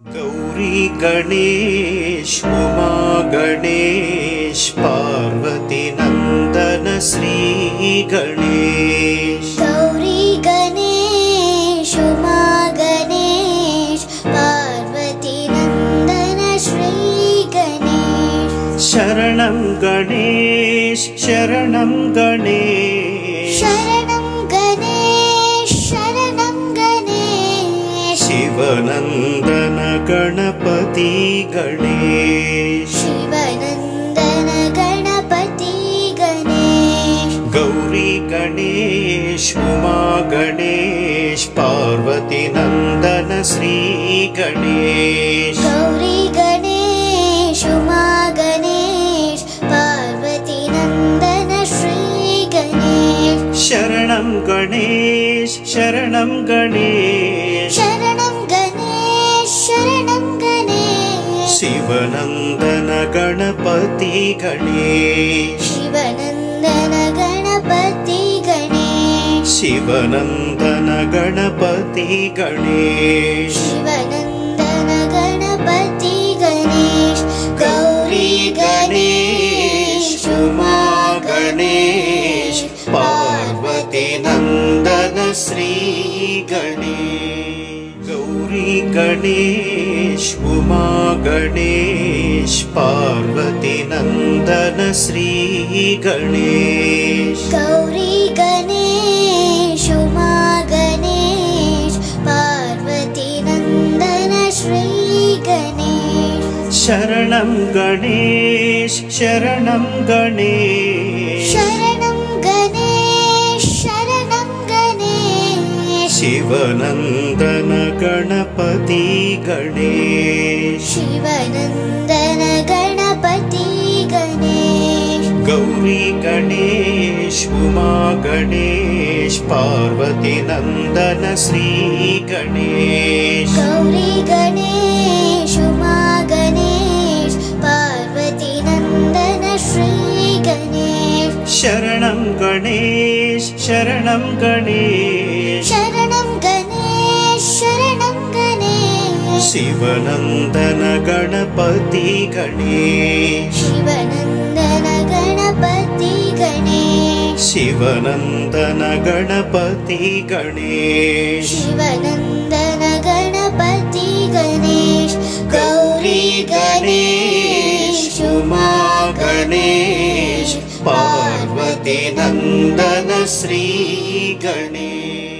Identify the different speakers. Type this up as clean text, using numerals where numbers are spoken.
Speaker 1: गौरी गणेश उमा गणेश पार्वती नंदन श्री गणेश।
Speaker 2: गौरी गणेश उमा गणेश पार्वती नंदन श्री गणेश।
Speaker 1: शरणं गणेश शरणं गणेश
Speaker 2: शरणं गणेश शरणं गणेश।
Speaker 1: शिवनंदन गणपति गणेश।
Speaker 2: शिवनंदन गणपति गणेश।
Speaker 1: गौरी गणेश उमा गणेश पार्वती नंदन श्री गणेश।
Speaker 2: गौरी गणेश उमा गणेश पार्वती नंदन श्री गणेश।
Speaker 1: शरणं गणेश शरणं गणेश
Speaker 2: शरणं गणेश शरणं गणेश।
Speaker 1: शिवनंदन गणपति गणेश।
Speaker 2: शिवनंदन गणपति गणेश।
Speaker 1: शिवनंदन गणपति गणेश।
Speaker 2: शिवनंदन गणपति गणेश। गौरी गणेश
Speaker 1: उमा गणेश पार्वती नंदन श्री गणेश। गौरी गणेश उमा गणेश पार्वती नंदन श्री गणेश।
Speaker 2: गौरी गणेश उमा गणेश पार्वती नंदन श्री गणेश।
Speaker 1: शरणं गणेश शरणं गणेश
Speaker 2: शरणं गणेश शरणं गणेश।
Speaker 1: शिवनंदन गणपति गणेश।
Speaker 2: शिवनंदन गणपति गणेश।
Speaker 1: गौरी गणेश उमा गणेश पार्वती नंदन श्री गणेश।
Speaker 2: गौरी गणेश उमा गणेश पार्वती नंदन श्री गणेश।
Speaker 1: शरणं गणेश शरणं गणेश
Speaker 2: शरणं गणेश शरणं गणेश।
Speaker 1: शिवनंदन गणपति गणेश।
Speaker 2: शिवनंदन गणपति गणेश।
Speaker 1: शिवनंदन गणपति गणेश।
Speaker 2: शिवनंदन गणपति गणेश।
Speaker 1: गौरी गणेश उमा गणेश पार्वती नंदन श्री गणेश।